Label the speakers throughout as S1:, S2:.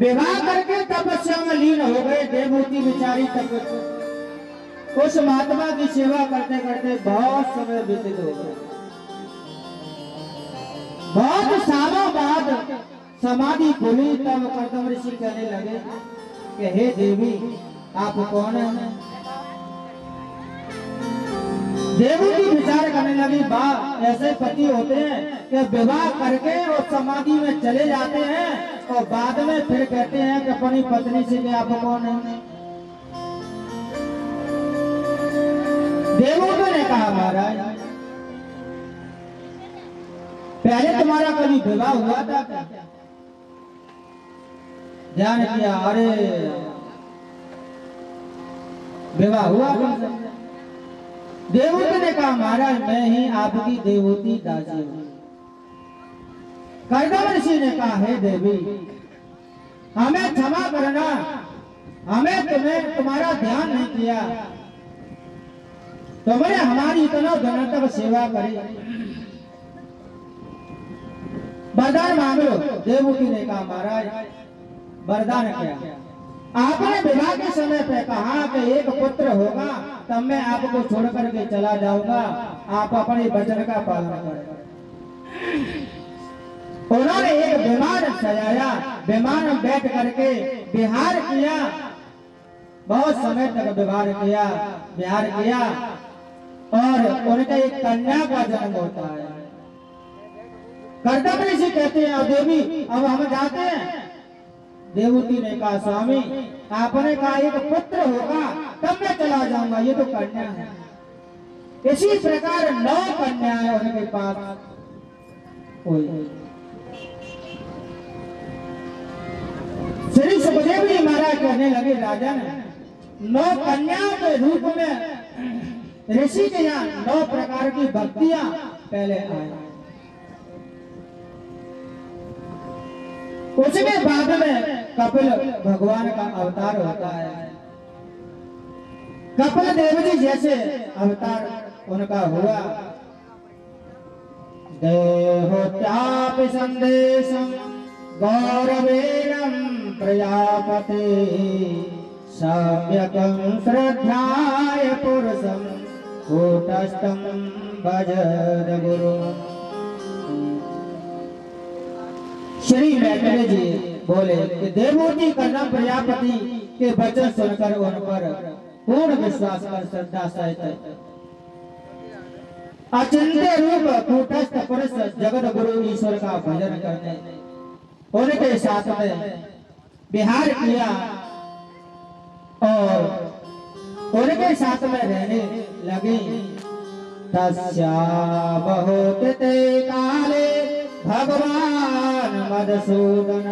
S1: विवाह करके तपस्या में लीन हो गए देवहूति बेचारी तप उस महात्मा की सेवा करते करते बहुत समय व्यतीत हो गया। बहुत सालों बाद समाधि खुली तब कर्दम ऋषि कहने लगे कि हे देवी आप कौन है। देवहूति विचार करने लगी बा ऐसे पति होते हैं कि विवाह करके और समाधि में चले जाते हैं और बाद में फिर कहते हैं कि अपनी पत्नी से कि आप कौन है। देवहूति ने कहा महाराज पहले तुम्हारा कभी विवाह हुआ था क्या? ध्यान किया अरे विवाह हुआ था। देवहूति ने कहा महाराज मैं ही आपकी देवहूति दासी हूं। कर्दम ऋषि ने कहा हे देवी हमें क्षमा करना हमें तुम्हारा ध्यान नहीं किया तुमने हमारी इतना घनतम सेवा करी वरदान मांग लो। देवहूति ने कहा महाराज वरदान क्या? आपने विवाह के समय पे कहा कि एक पुत्र होगा तब मैं आपको छोड़ करके चला जाऊंगा आप अपने वचन का पालन करें। उन्होंने एक विमान सजाया विमान में बैठ करके विहार किया बहुत समय तक विहार किया और उनका एक कन्या का जन्म होता है। कर्दम ऋषि कहते हैं देवी अब हम जाते हैं। देवहूति ने कहा स्वामी आपने कहा एक पुत्र होगा तब मैं चला जाऊंगा ये तो कन्या है। इसी प्रकार 9 कन्याएं उनके पास हुई। श्री सुखदेव जी महाराज कहने लगे राजन 9 कन्याओं के रूप में ऋषि के यहाँ 9 प्रकार की भक्तियां पहले आई। उसके बाद में कपिल भगवान का अवतार होता है। कपिल देव जी जैसे अवतार उनका हुआ। देहोत्यापि संदेशं गौरवेणं प्रजापते सम्यकं श्रद्धाय पुरुषं कूटस्थं भजत गुरु। श्री मैत्रेय जी बोले कि देवहूति कर्दम प्रजापति के वचन सुनकर उन पर पूर्ण विश्वास कर श्रद्धा सहित अचिंत्य रूप कूटस्थ पुरुष जगत गुरु ईश्वर का भजन करने उनके साथ में विहार किया और उनके साथ में रहने लगी। तस्या बहुते काले भगवान मधुसूदन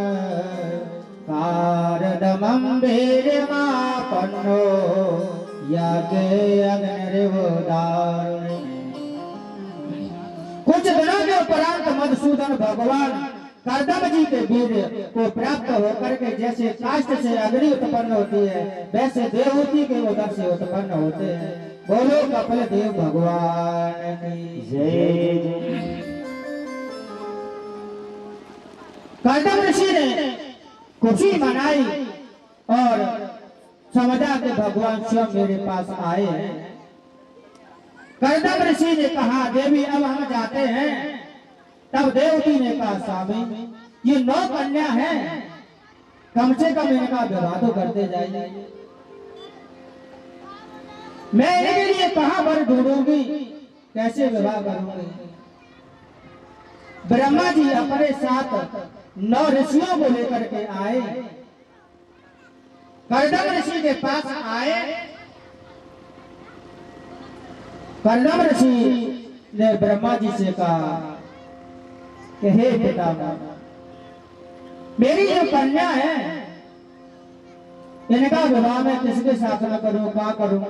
S1: कारदमं वीर्यमापन्नो यज्ञे अग्निरिवोदारुणे। कुछ दिनों के उपरांत मधुसूदन भगवान कर्दम जी के वीर्य को प्राप्त होकर के जैसे काष्ठ से अग्नि उत्पन्न होती है वैसे देवहूति के उदर से उत्पन्न होते हैं। बोलो कपिल देव भगवान की जय। कर्दम ऋषि ने खुशी मनाई और समझा कि भगवान स्वयं मेरे पास आए हैं। कर्दम ऋषि ने कहा देवी अब हम जाते हैं। तब देवती ने कहा स्वामी ये 9 कन्या हैं, कम से कम इनका विवाह तो करते जाइए। मैं इनके लिए कहां वर ढूंढूंगी, कैसे विवाह करूंगी। ब्रह्मा जी अपने साथ 9 ऋषियों को लेकर के आए। कर्दम ऋषि के पास आए। कर्दम ऋषि ने ब्रह्मा जी से कहा कि हे पितामह, मेरी जो कन्या है इनका विवाह मैं किसके साथ में करूं, क्या करूं,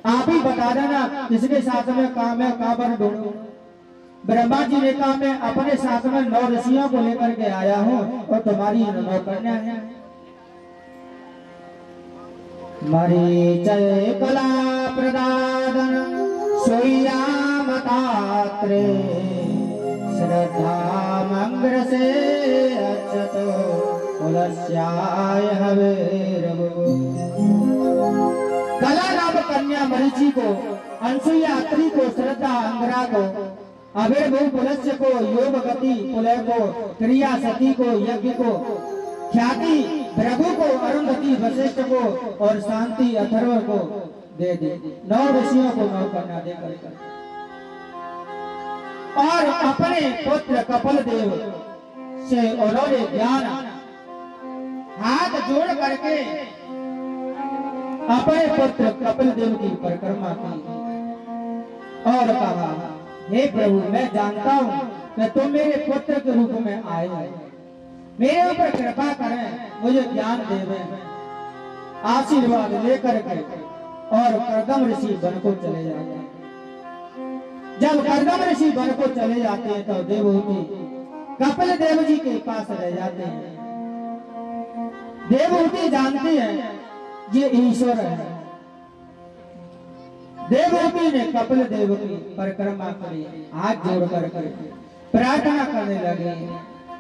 S1: आप ही बता देना किसके साथ में काम है, कहां पर ढूंढूं। ब्रह्मा जी ने कहा मैं अपने साथ में 9 ऋषियों को लेकर के आया हूं और तुम्हारी 9 कन्या है। मरीचय कला प्रदान सोयामतात्रे श्रद्धा मंग्र से अच्युतो कुलस्याय हवेरवो। कला नाम कन्या मरीचि को, अनसुईया अत्रि को, श्रद्धा अंगरा को, अभिर्भु पुलस्य को, योग गति पुलय को, क्रिया सती को, यज्ञ को, ख्याति भृगु को, अरुंधति वशिष्ठ को और शांति अथर्व को दे दी। 9 ऋषियों को 9 कन्या देकर और अपने पुत्र कपिल देव से उन्होंने ज्ञान हाथ जोड़ करके अपने पुत्र कपिल देव की परिक्रमा की और कहा हे प्रभु मैं जानता हूं कि तुम मेरे पुत्र के रूप में आए हो, मेरे ऊपर कृपा करें, मुझे ज्ञान देवें। आशीर्वाद लेकर के और कर्दम ऋषि वन को चले जाते हैं। जब कर्दम ऋषि वन को चले जाते हैं तो देवहूति कपिल देव जी के पास रह जाते हैं। देवहूति जानती है ये ईश्वर है। देवहूति ने कपिल देव की परिक्रमा करी, हाथ जोड़ कर प्रार्थना करने लगे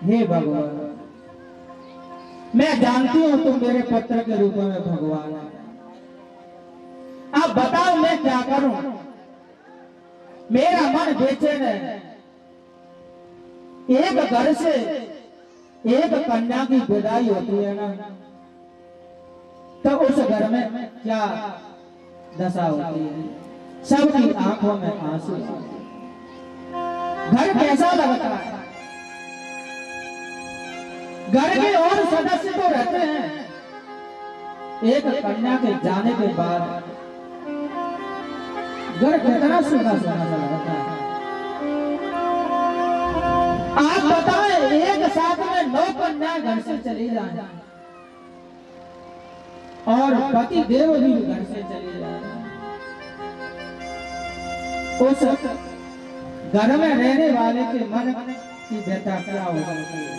S1: हे भगवान मैं जानती हूं तुम मेरे पुत्र के रूप में भगवान है, अब बताओ मैं क्या करूं, मेरा मन बेचैन है। एक घर से एक कन्या की विदाई होती है ना तो उस घर में क्या दशा होती है, सबकी आंखों में आंसू। घर कैसा लगता है, घर के और सदस्य तो रहते हैं, एक कन्या के जाने के बाद घर कितना सूखा सूखा सा लगता है। आप बताएं एक साथ में 9 कन्या घर से चली जाए और पति देव भी घर से चले जाए, उस घर में रहने वाले के मन की व्यथा क्या हो सकती है।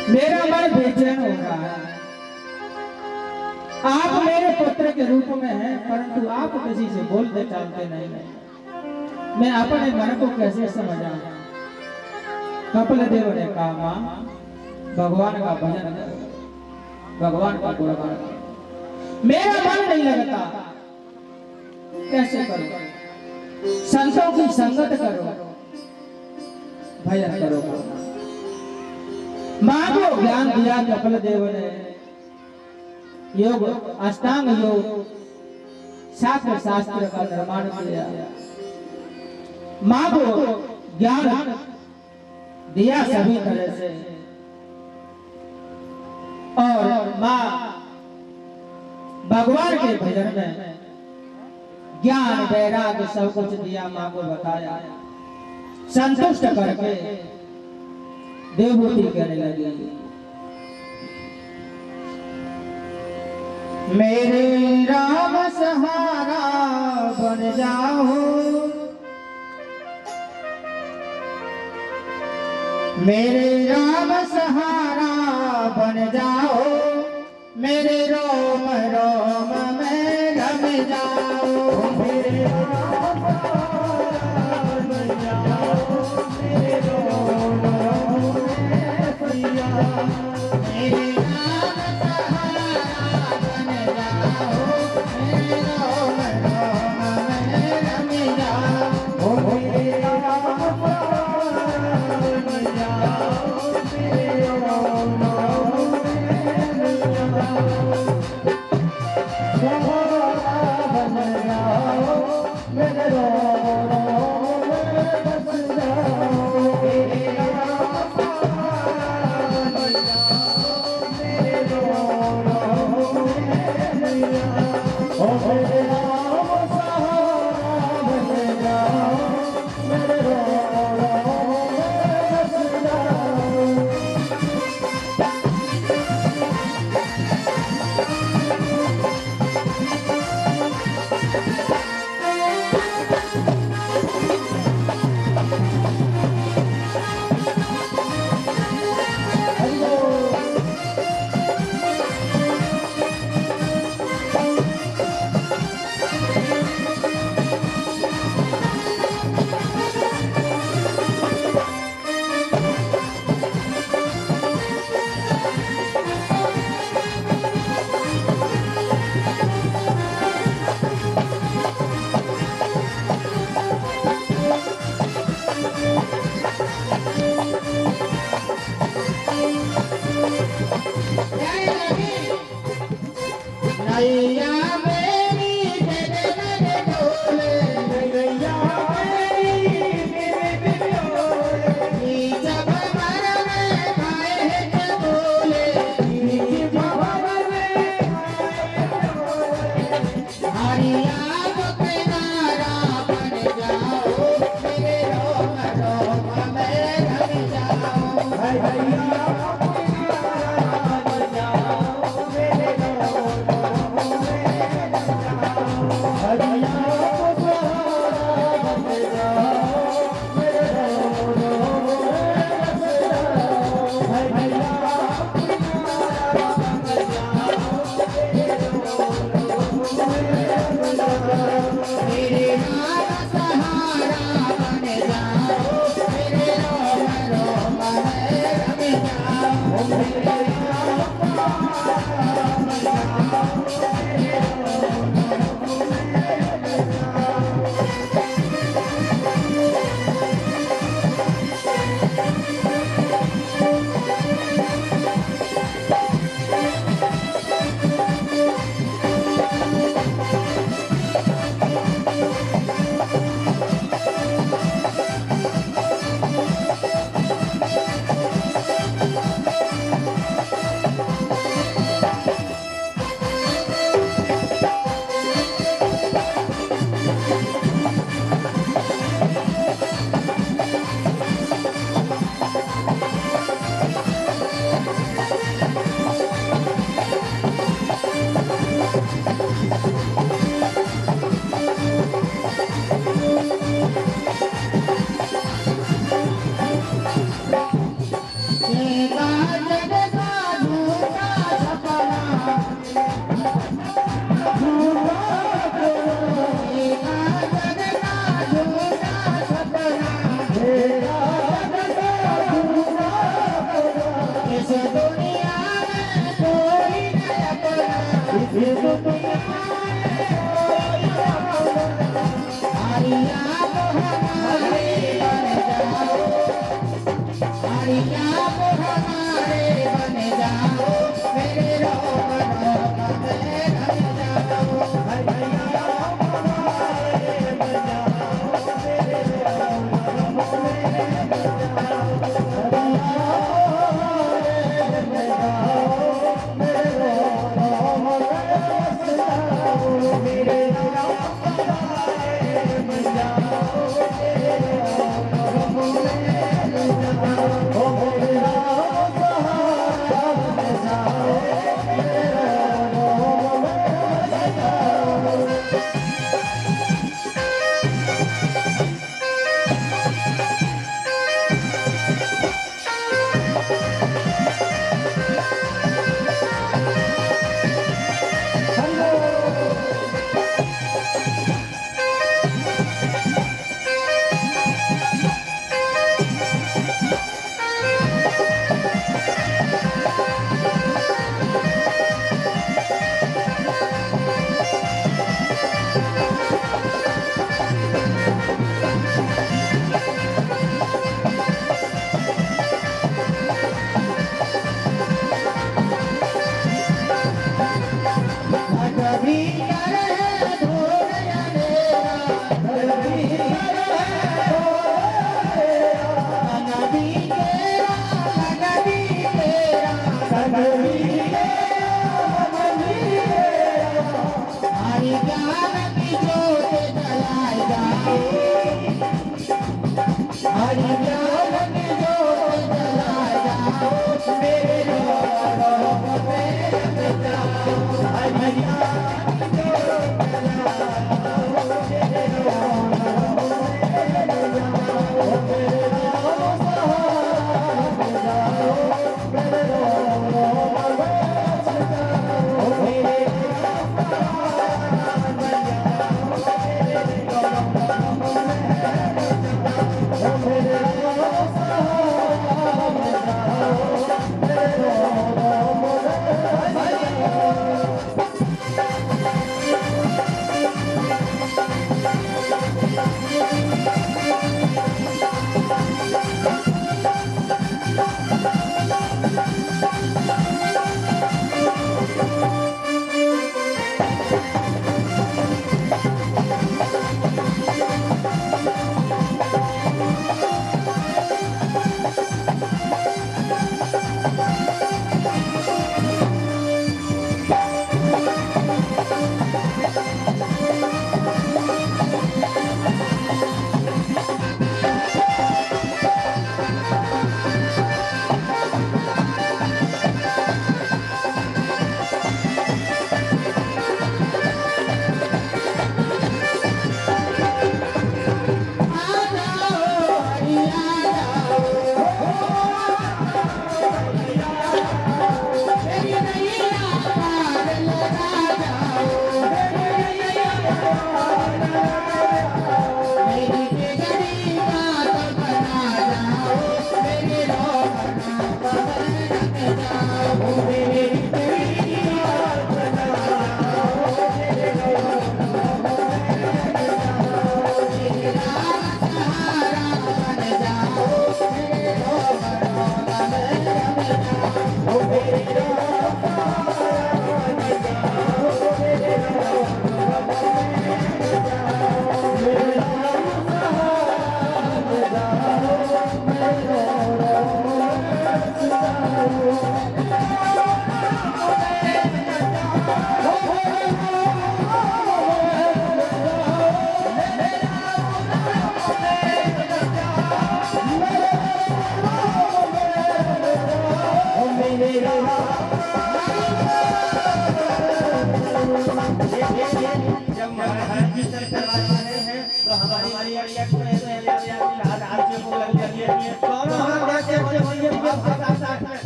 S1: मेरा मन बेचैन हो रहा है, आप मेरे पुत्र के रूप में हैं परंतु आप किसी से बोलते चालते नहीं, मैं अपने मन को कैसे समझाऊं। कपिल देव ने कहा मां भगवान का भजन करो, भगवान का गुणगान करो, मेरा मन नहीं लगता, कैसे करो, संतों की संगत करो, भजन करो। मां को ज्ञान दिया कपिल देव ने, योग अष्टांग योग शास्त्र शास्त्र का निर्माण किया, मां को ज्ञान दिया सभी तरह से और मां भगवान के भजन में ज्ञान वैराग्य सब कुछ दिया, मां को बताया, संतुष्ट करके देवहूति कहने लगी मेरे राम सहारा बन जाओ, मेरे राम सहारा बन जाओ, मेरे रोम रोम में रम जाओ, मेरे राम सहारा बन जाओ, मेरे रोम रोम में मेरे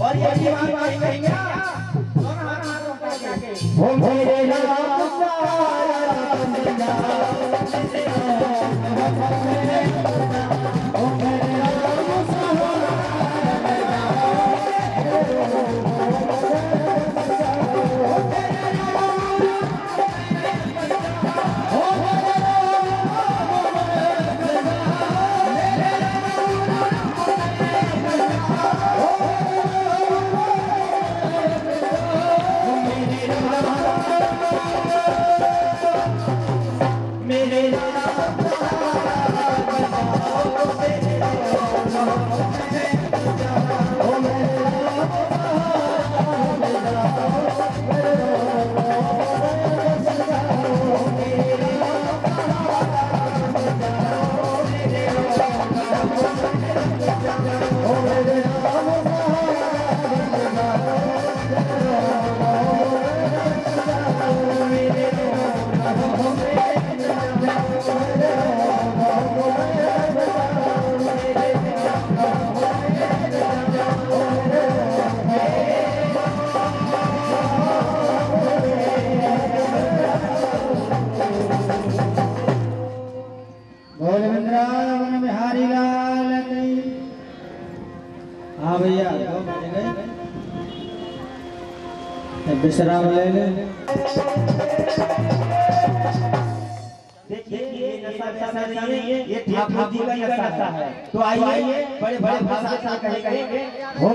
S1: और ये बात कहेंगे दोनों हाथ ऊपर करके हो मेरे बिहारी लाल की। हाँ भैया विश्राम ले ले। देखिए ये नशा नहीं है, ये ठाकुर जी का नशा है। तो आइए बड़े बड़े भाषा से कहेंगे हो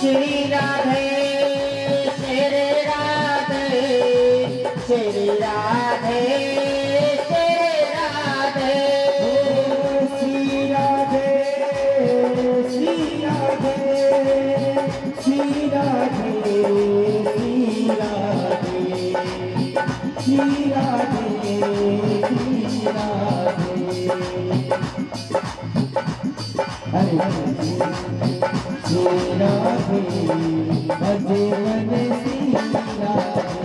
S1: श्री राधे श्री राधे श्री राधे श्री राधे श्री राधे श्री राधे श्री राधे श्री राधे श्री राधे हरे श्री राधे भजे मन श्री राधे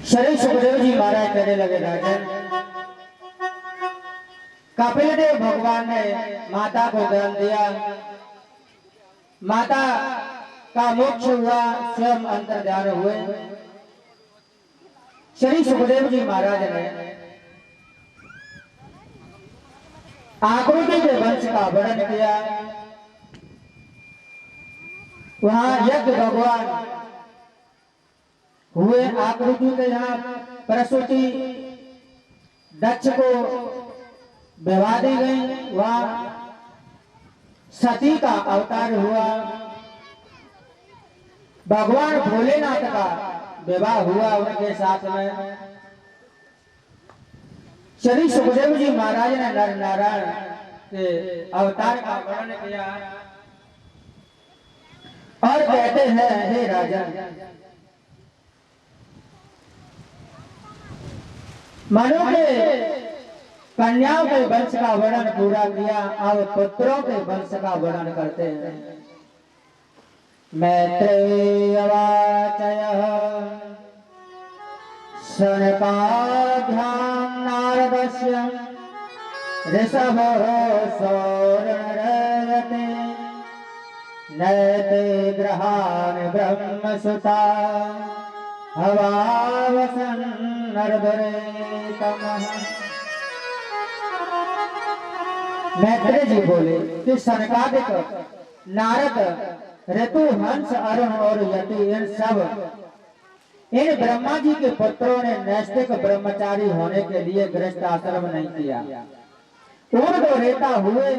S1: श्री सुखदेव जी महाराज कहने लगे राजन, कपिल देव भगवान ने माता को ज्ञान दिया, माता का मोक्ष हुआ, स्वयं अंतर्ध्यान हुए। श्री सुखदेव जी महाराज ने आकृति के वंश का वर्णन किया। वहां यज्ञ भगवान हुए, आकृति के यहाँ प्रसूति दक्ष को विवाह दी गई, वहां सती का अवतार हुआ, भगवान भोलेनाथ का विवाह हुआ उनके साथ में। श्री सुखदेव जी महाराज ने नर नारायण के अवतार का वर्णन किया और कहते हैं, हे राजन, मनु के कन्याओं के वंश का वर्णन पूरा किया, अब पुत्रों के वंश का वर्णन करते हैं। मैत्रेयवाचयः शनकाभ्यां नारदस्य ऋषभो सौरणरयते नैते ग्रहान् ब्रह्मसुता हवावसन् नरदरेतमः। मैत्रेय जी बोले कि सनकादिक, नारद, ऋतु, हंस, अरुण और यति, इन सब इन ब्रह्मा जी के पुत्रों ने नैष्ठिक ब्रह्मचारी होने के लिए गृहस्थ आश्रम नहीं किया। पूर्व रेता हुए,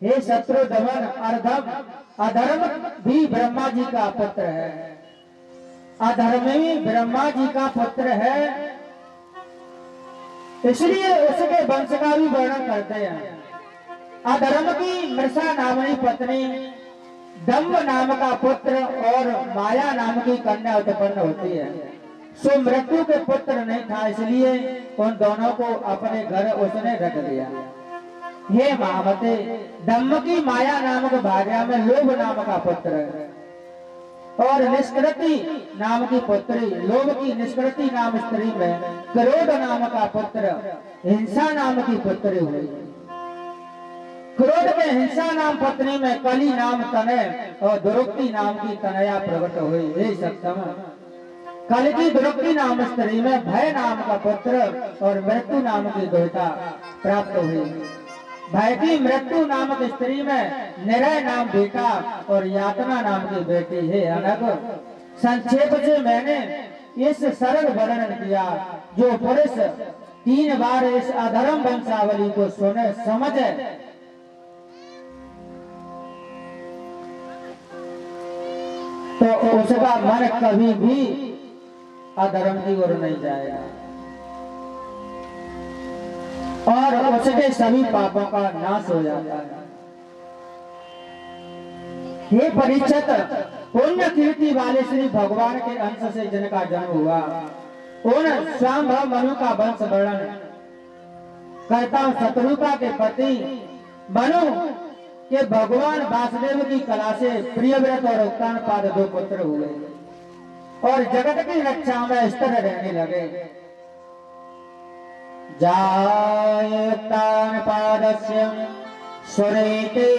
S1: हे शत्रु दमन, अधर्म भी ब्रह्मा जी का पुत्र है, अधर्मी ब्रह्मा जी का पुत्र है, इसलिए उसके वंश का भी वर्णन करते हैं। अधर्म की मृषा नामनी पत्नी, दम्भ नाम का पुत्र और माया नाम की कन्या उत्पन्न होती है। सो मृत्यु के पुत्र नहीं था, इसलिए उन दोनों को अपने घर उसने रख दिया। हे महामते, दम्भ की माया नामक भार्या में लोभ नाम का पुत्र है और निष्कृति नाम की पुत्री, लोभ की निष्कृति नाम स्त्री में क्रोध नाम का पुत्र, हिंसा नाम की पुत्री हुई। क्रोध के हिंसा नाम पत्नी में कली नाम तनय और दुरुक्ति नाम की तनया प्रकट हुई। हे सप्तम, कल की दुरुक्ति नाम स्त्री में भय नाम का पुत्र और मृत्यु नाम की दुहिता प्राप्त हुई। भय की मृत्यु नामक स्त्री में निरय नाम बेटा और यातना नाम की बेटी। है अनग, संक्षेप से मैंने इस सरल वर्णन किया, जो पुरुष 3 बार इस अधर्म वंशावली को सुने समझे तो उसका मन कभी भी अधर्म की ओर नहीं जाएगा और उसके सभी पापों का नाश हो जाता है। हे परीक्षित, पुण्य कीर्ति वाले श्री भगवान के अंश से जिनका जन्म हुआ, उन स्वयं मनु का वंश वर्णन करता हूं। शत्रुपा के पति मनु के भगवान वासुदेव की कला से प्रियव्रत और उत्तानपाद 2 पुत्र हुए और जगत की रक्षा में स्थिर रहने लगे। जायतानपादस्य सुरेति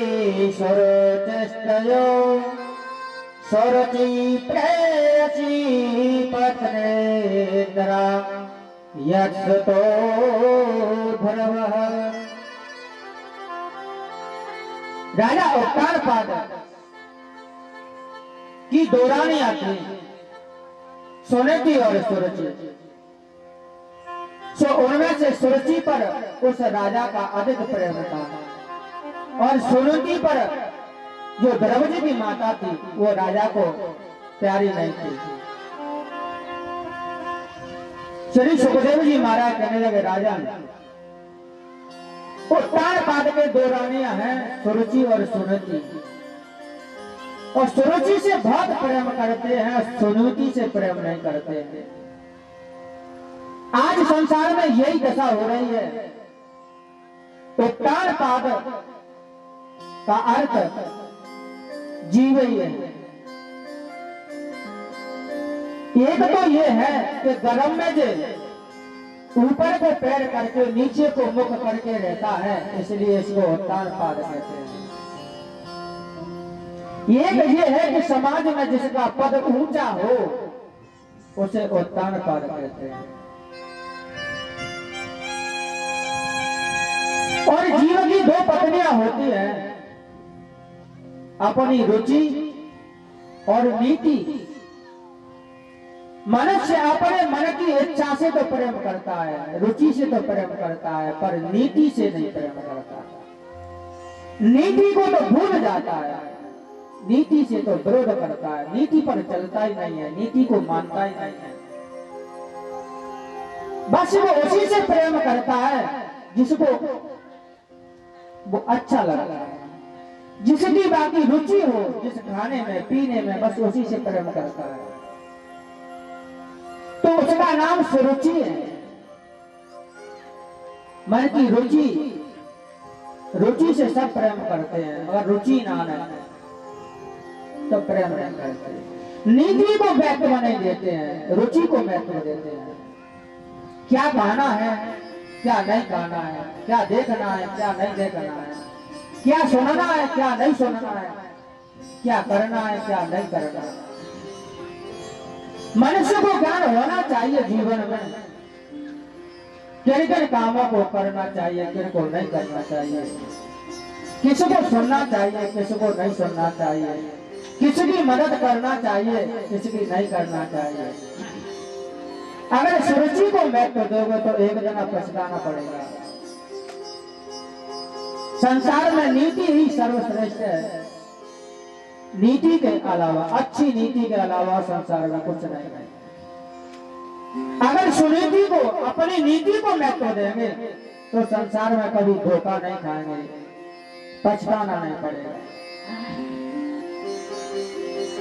S1: सुरचस्तयो सुरचि प्रेयसी पत्नेन्द्रा यत्सतो धर्मः। राजा उत्तानपाद की 2 रानियां थी, सुनीति और सुरुचि। सो उनमें से सुरुचि पर उस राजा का अधिक प्रेम था और सुनीति पर, जो द्रौपदी की माता थी, वो राजा को प्यारी नहीं थी। श्री सुखदेव जी महाराज कहने लगे, राजन, उत्तानपाद के 2 रानियां हैं, सुरुचि और सुनीति, और सुरुचि से बहुत प्रेम करते हैं, सुनीति से प्रेम नहीं करते हैं। आज संसार में यही दशा हो रही है। उत्तानपाद का अर्थ जीव ही है। एक तो ये है कि गरम में जो ऊपर को पैर करके नीचे को मुख करके रहता है, इसलिए इसको उत्तानपाद कहते हैं। एक ये है कि समाज में जिसका पद ऊंचा हो, उसे उत्तानपाद कहते हैं। होती है अपनी रुचि और नीति। मनुष्य अपने मन की इच्छा से तो प्रेम करता है, रुचि से तो प्रेम करता है, पर नीति से नहीं प्रेम करता। नीति को तो भूल जाता है, नीति से तो विरोध करता है, नीति पर चलता ही नहीं है, नीति को मानता ही नहीं है। बस वो उसी से प्रेम करता है जिसको वो अच्छा लगता है, जिसकी बाकी रुचि हो, जिस खाने में पीने में, बस उसी से प्रेम करता है। तो उसका नाम सुरुचि है। मन की रुचि, रुचि से सब प्रेम करते हैं, मगर रुचि ना है तो प्रेम नहीं करते। नीति को महत्व नहीं देते हैं, रुचि को महत्व देते हैं। क्या खाना है, क्या नहीं खाना है, क्या देखना है, क्या नहीं देखना है, क्या सुनना है, क्या नहीं सुनना है, क्या करना है, क्या नहीं करना है। मनुष्य को ज्ञान होना चाहिए जीवन में, किन किन कामों को करना चाहिए, किन को नहीं करना चाहिए, किसी को सुनना चाहिए, किसी को नहीं सुनना चाहिए, किसी की मदद करना चाहिए, किसी की नहीं करना चाहिए। अगर सुरुचि को महत्व दोगे तो एक दिन पछताना पड़ेगा। संसार में नीति ही सर्वश्रेष्ठ है। नीति के अलावा, अच्छी नीति के अलावा संसार में कुछ नहीं है। अगर सुनीति को, अपनी नीति को महत्व देंगे तो संसार में कभी धोखा नहीं खाएंगे, पछताना नहीं पड़ेगा।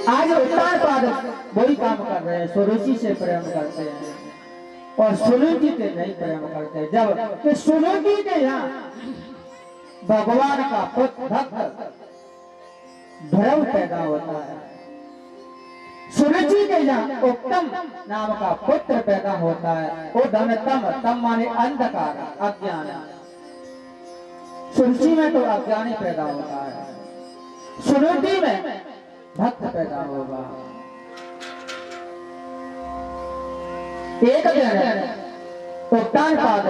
S1: आज उत्तानपाद वही काम कर रहे हैं, सुरुचि से प्रेम करते हैं और सुनीति से नहीं प्रेम करते। जब सुनीति के यहाँ भगवान का भक्त ध्रुव पैदा होता है, सुरुचि के यहाँ उत्तम नाम का पुत्र पैदा होता है। वो धनतम, तम माने अंधकार, अज्ञान। सुरुचि में तो अज्ञानी पैदा होता है, सुनीति में भक्त पैदा होगा। एक दिन उत्तानपाद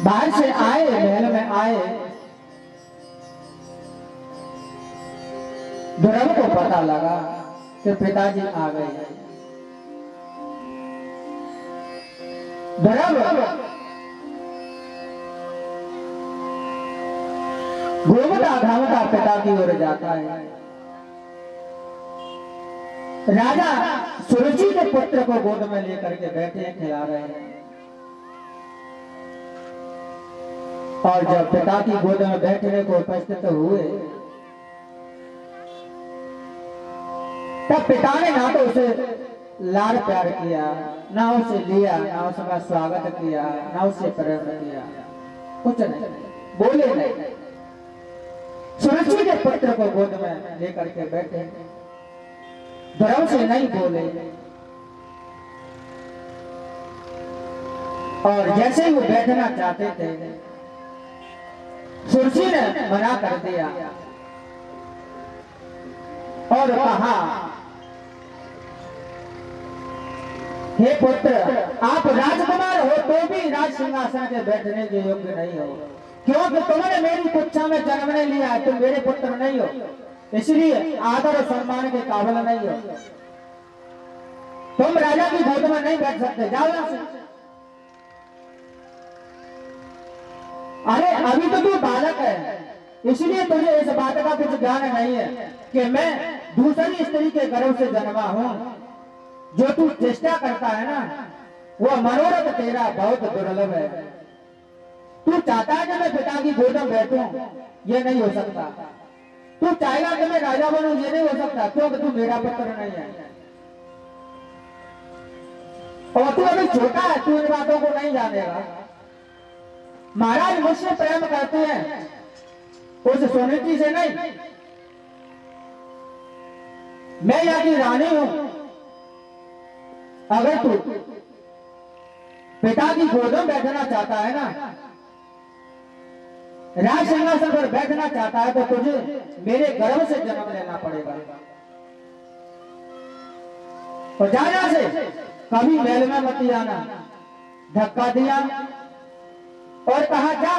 S1: बाहर से आए, महल में आए। ध्रुव को पता लगा कि पिताजी आ गए। ध्रुव घूमता घामता पिता की ओर जाता है। राजा सुरुचि के पुत्र को गोद में लेकर के बैठे हैं, खिला रहे हैं। और जब पिता की गोद में बैठने को उपस्थित हुए तब पिता ने ना तो उसे लाड़ प्यार किया, ना उसे लिया, ना उसका स्वागत किया, ना उसे प्रेम किया, कुछ नहीं, बोले नहीं। सुरुचि के पुत्र को गोद में लेकर के बैठे, ध्रुव से नहीं बोले। और जैसे ही वो बैठना चाहते थे, सुरुचि ने मना कर दिया और कहा, हे पुत्र, आप राजकुमार हो तो भी राज सिंहासन के बैठने के योग्य नहीं हो, क्योंकि तुमने मेरी कुक्षा में जन्म नहीं लिया है, तुम मेरे पुत्र नहीं हो, इसलिए आदर और सम्मान के काबिल नहीं हो, तुम राजा की गोद में नहीं बैठ सकते, जाओ यहां से। अरे अभी तो तू बालक है, इसलिए तुझे इस बात का कुछ ज्ञान नहीं है कि मैं दूसरी स्त्री के गर्भ से जन्मा हूं। जो तू चेष्टा करता है ना, वो मनोरथ तेरा बहुत दुर्लभ है। तू चाहता है कि मैं पिता की गोद में बैठूं, ये नहीं हो सकता। तू चाहेगा कि मैं राजा बनूं, ये नहीं हो सकता, क्योंकि तू मेरा पुत्र नहीं है और तू अभी छोटा है, तू इन बातों को नहीं जानेगा। महाराज मुझसे प्रेम करते हैं, उस सुनीति से नहीं। मैं यहाँ की रानी हूं, अगर तू पिता की गोद में बैठना चाहता है ना, राज सिंहासन पर बैठना चाहता है, तो तुझे मेरे गर्भ से जन्म लेना पड़ेगा। और जा यहां से, कभी महल में मत आना। धक्का दिया और कहा जा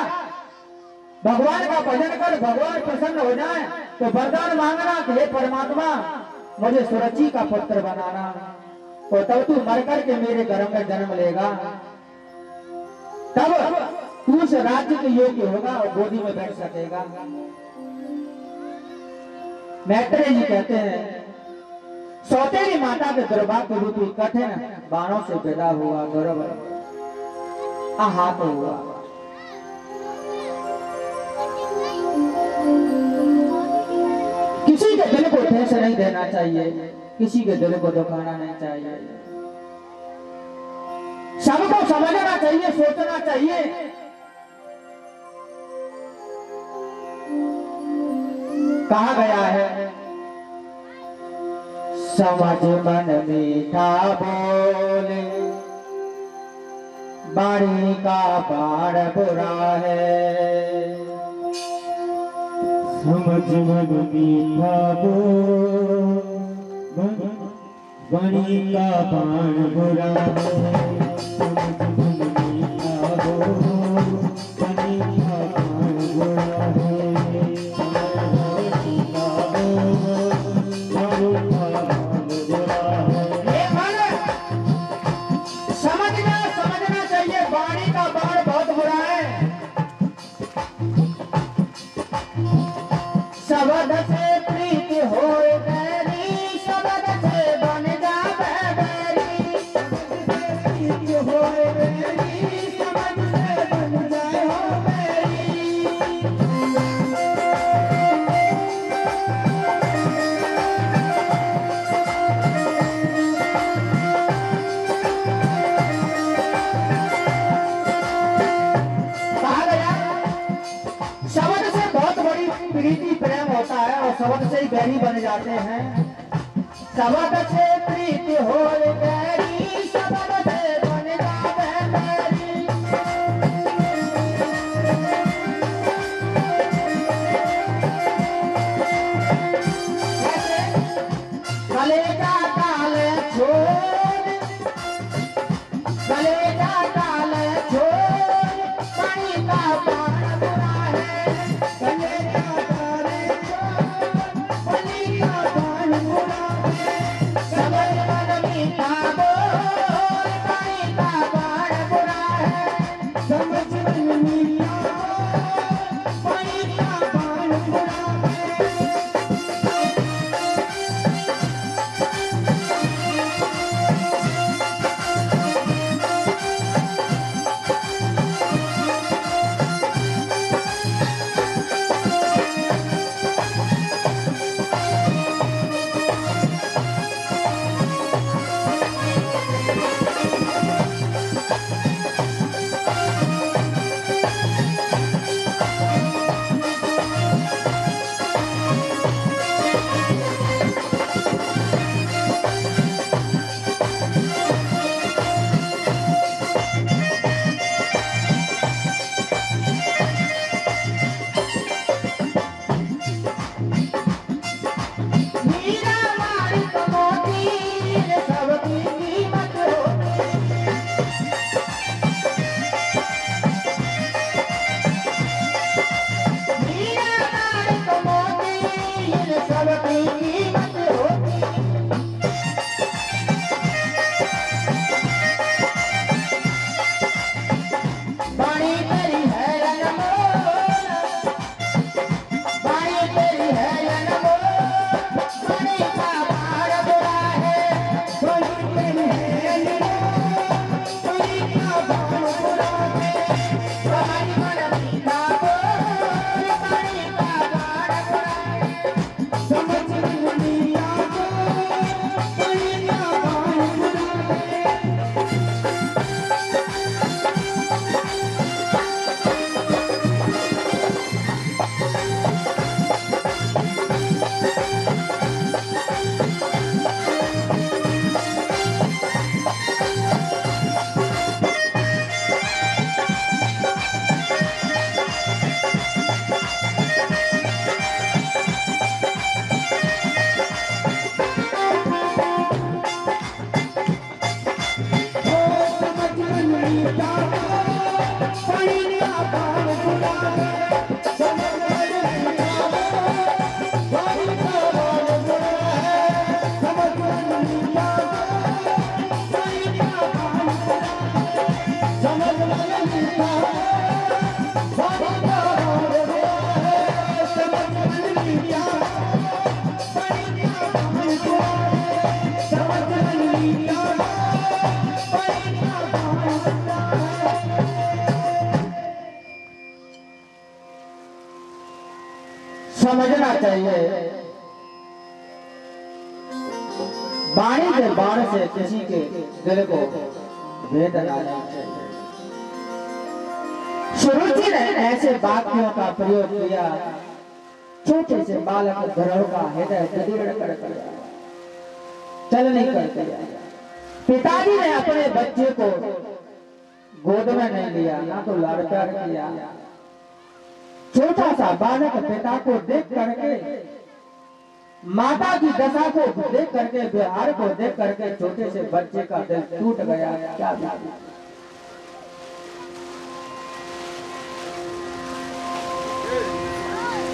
S1: भगवान का भजन कर, भगवान प्रसन्न हो जाए तो वरदान मांगना कि हे परमात्मा मुझे सुरची का पुत्र बनाना, तो तब तू मर करके मेरे गर्भ में जन्म लेगा, तब तू उस राज्य के योग्य होगा और गोदी में बैठ सकेगा। मैत्रेय जी कहते हैं सौतेली माता के दुर्भाग्य रूपी कठिन बाणों से पैदा हुआ गर्भ आहत हुआ। किसी के दिल को ठेस नहीं देना चाहिए, किसी के दिल को दुखाना नहीं चाहिए, सबको समझना चाहिए, सोचना चाहिए। कहा गया है समझ मन मीठा बोले बाणी का बाण बुरा है,
S2: समझ मन मीठा बोल बाणी का बाण बुरा है, समझ मन मीठा बोल बाणी का बाण बुरा है,
S1: समझना चाहिए बाणी का बाण बहुत बुरा है। शब्द से प्रीति हो बैरी, शब्द से बन जावे बैरी, प्रीति हो बैरी, शब्द से बन जाए हो बैरी। कहा गया शब्द से बहुत बड़ी प्रीति प्रेम होता है और शब्द से ही बैरी बन जाते हैं। शब्द से प्रीति हो बैरी, शब्द से बन जावे बैरी। कलेजा काल छोड़, कलेजा काल छोड़ पानी का बाण बुरा है, कलेजा काल छोड़ पानी का बाण बुरा है। समझ मन मीठा बोल समझना चाहिए, बाणी के बाण से किसी के दिल को भेद न जाना चाहिए। सुरुचि ने ऐसे वाक्यों का प्रयोग किया, छोटे से बालक धरों का हृदय दृढ़ कर दिया, चल नहीं कर दिया। पिताजी ने अपने बच्चे को गोद में नहीं लिया, ना तो लाड़ प्यार किया। छोटा सा बालक पिता को देख करके, माता की दशा को देख करके, व्यवहार को देख करके छोटे से बच्चे का दिल टूट गया। क्या बात है?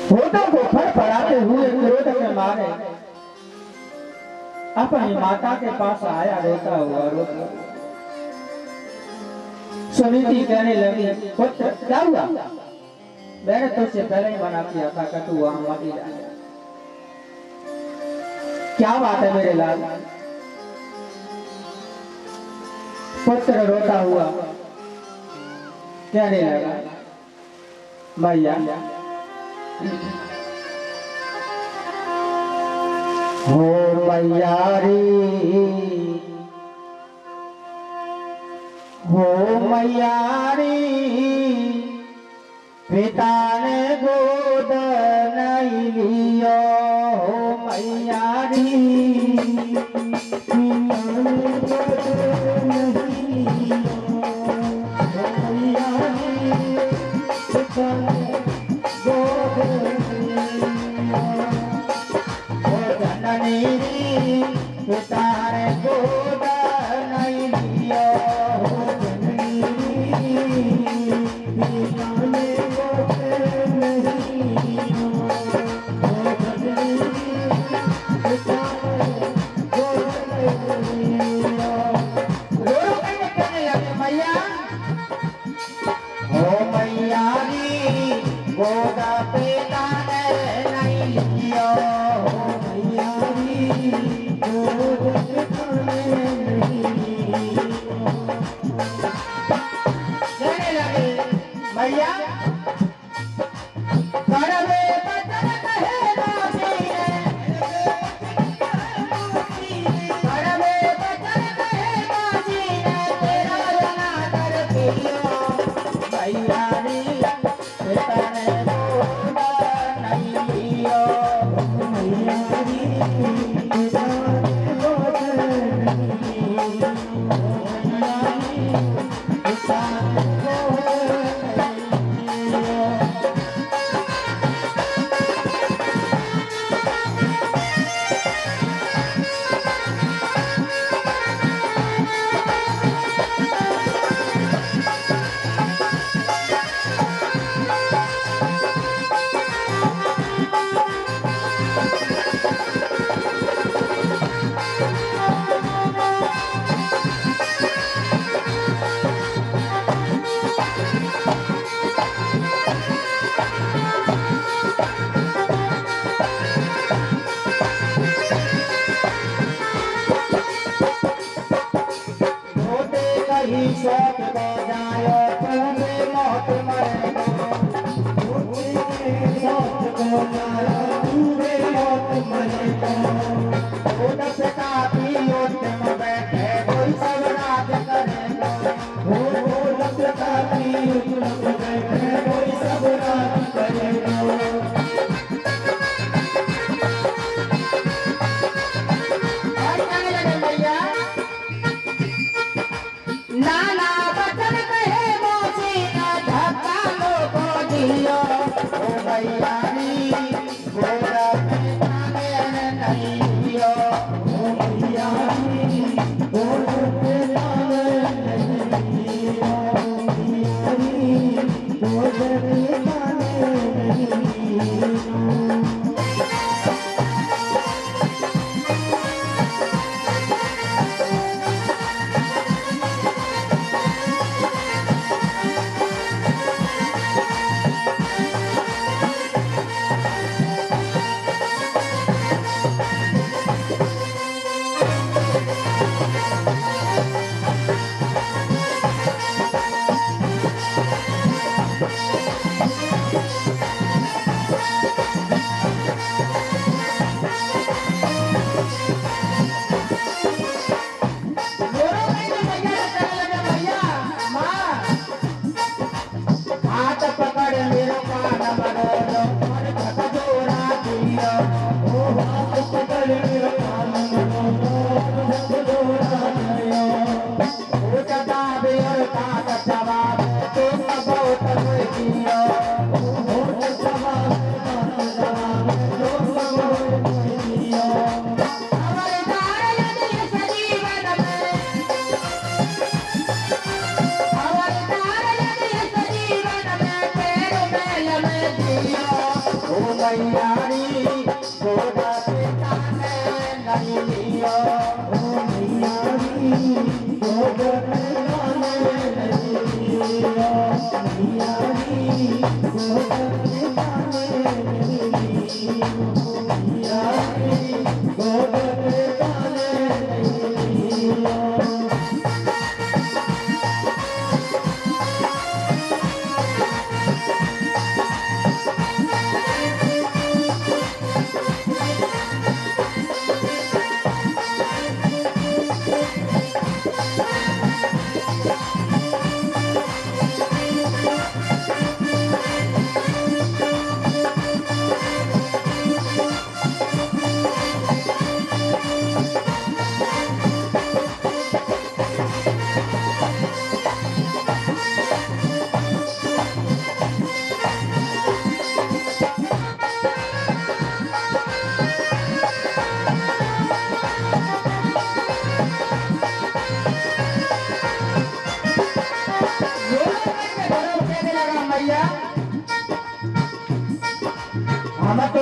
S1: होठों को फड़फड़ाते हुए क्रोध में मारे अपनी माता के पास आया, रोता हुआ रोता। सुनीति कहने लगी, पुत्र क्या हुआ? मैंने तुझसे पहले ही मना किया था कि तू वहां मत जा। क्या बात है मेरे लाल? पुत्र रोता हुआ कहने लगा, मैया हो मैयारी, हो मैयारी, पिता ने गोद नहीं लियो। हो मैयारी,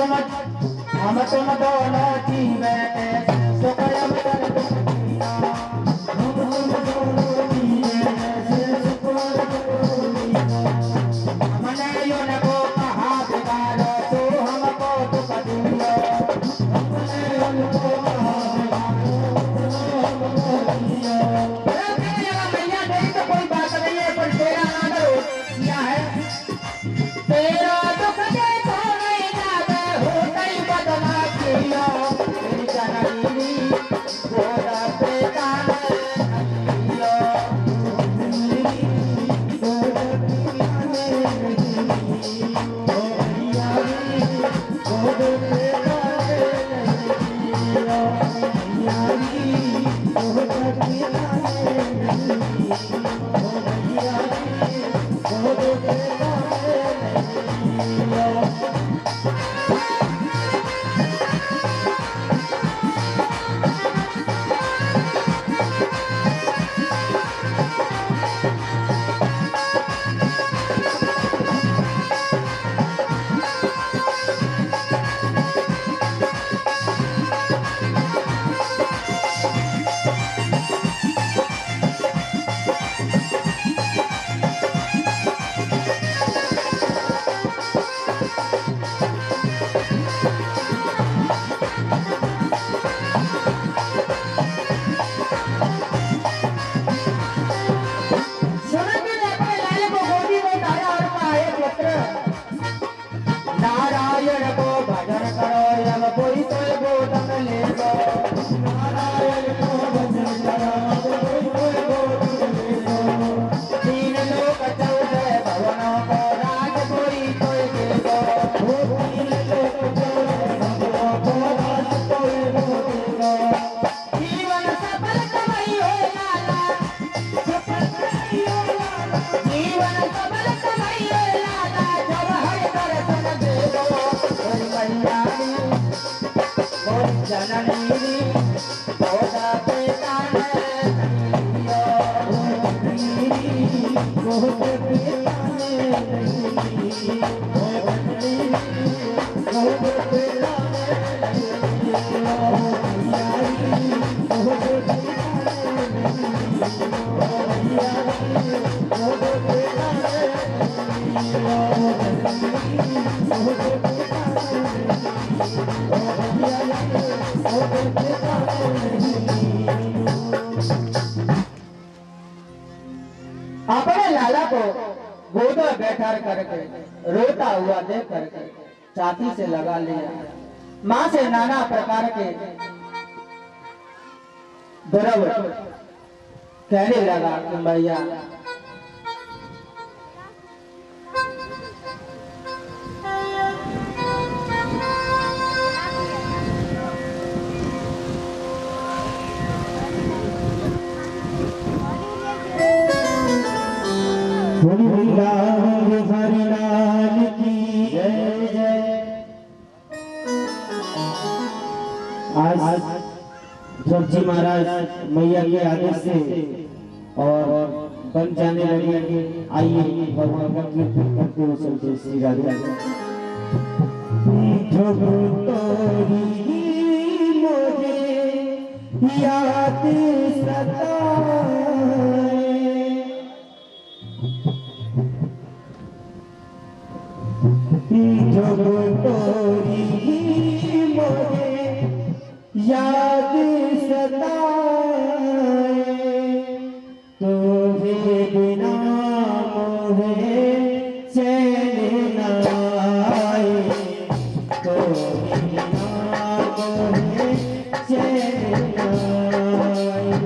S1: तुम दोनों जीवे सुख अवसर तुम जीना।
S2: हम तुम दोनों जीवे सुख अवसर जीना।
S1: हमने उनको कहा बिगाड़ो तो हमको दुख दियो।
S2: हमने उनको कहा बिगाड़ो तो हमको दियो।
S1: मैया नहीं तो कोई बात नहीं है, पर तेरा आदर किया है। तेरा दुख देखो नहीं जाता हो कई बदला किया। तेरी जननी गोदा बेटा किया। नारायण को भजन करो अब कोई तो गोदम ले लो।
S2: नारायण को भजन करो कोई कोई गोद ले लो।
S1: तीन लोक 14 भवनों को राज कोई तो दे दो।
S2: तीन लोक 14 भवनों को राज कोई दे दो।
S1: जीवन सफल कमाइयो लाला,
S2: सफल कमाइयो लाला।
S1: जीवन सफल कमाइयो लाला, जब हर दर्शन दे दो। कोई कल्याणी कोई जननी गोदा बेटा दियो। अपने लाला को गोद में बैठा करके रोता हुआ देख करके छाती से लगा लिया। माँ से नाना प्रकार के द्रव कहने लगा कि मैया
S2: हरिलाल की
S1: जय जय।
S2: आज जब जी महाराज मैया के आदेश से और बन जाने लगे, आइए भगवान का कीर्तन करते हुए चलते श्री राधे। तोरी मुझे याद सताए, जब तोरी मुझे याद सताए, तुझे बिना मोहे चैन न आए, तुझे बिना मोहे चैन न आए।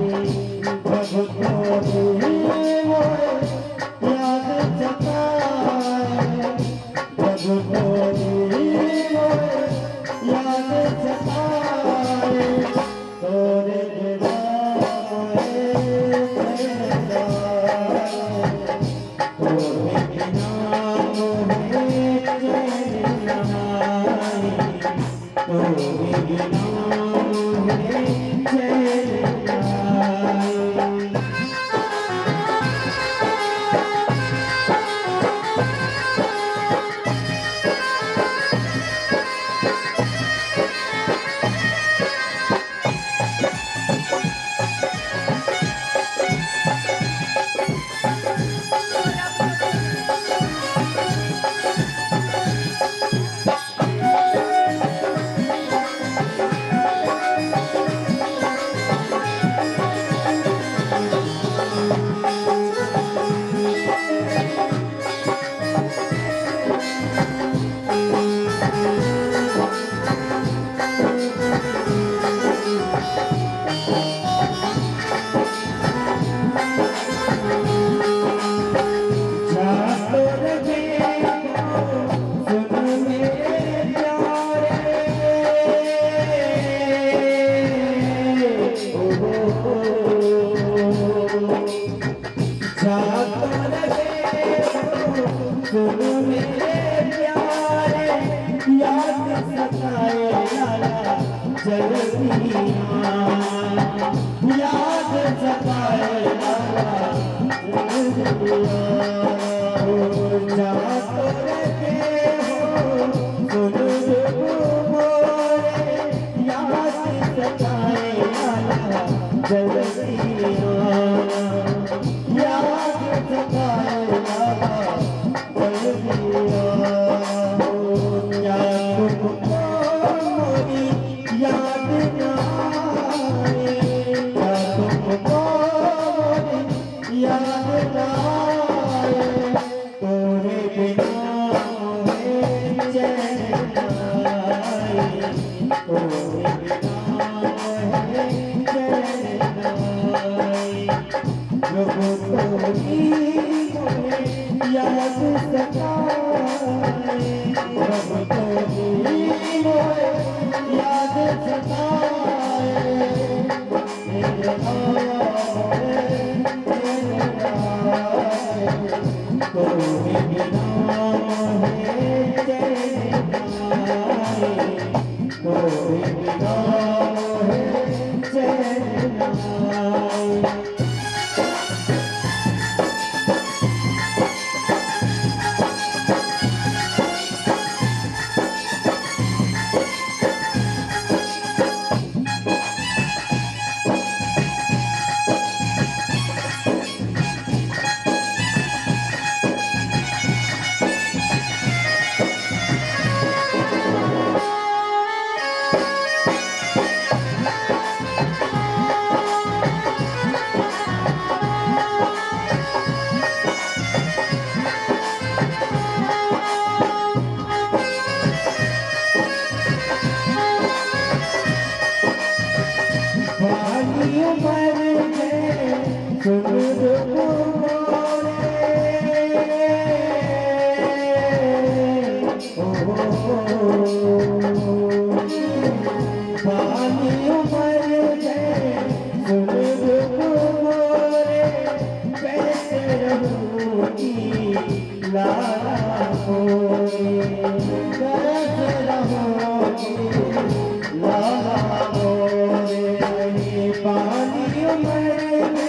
S2: सताए लाला जा तो रखे हो सुन मोरे याद सताए लाला जल्दी याद सताए लाला जल्दी या तुमको मोरी याद ना आए या तुमको मोरी याद ना आए तोरे बिना मोहे चैन ना आए तोरे बिना मोहे चैन ना आए जब तोरी मोहे याद सताए जब तोरी मोहे याद सताए मेरे तोरे बिना मोहे चैन आए तोरे बिना मोहे चैन आए पानी मर गए सुन मोरे पानी मर गए सुन मोरे कैसे रहूंगी लाला मोरे कैसे रहूंगी लाला मोरे पानी मर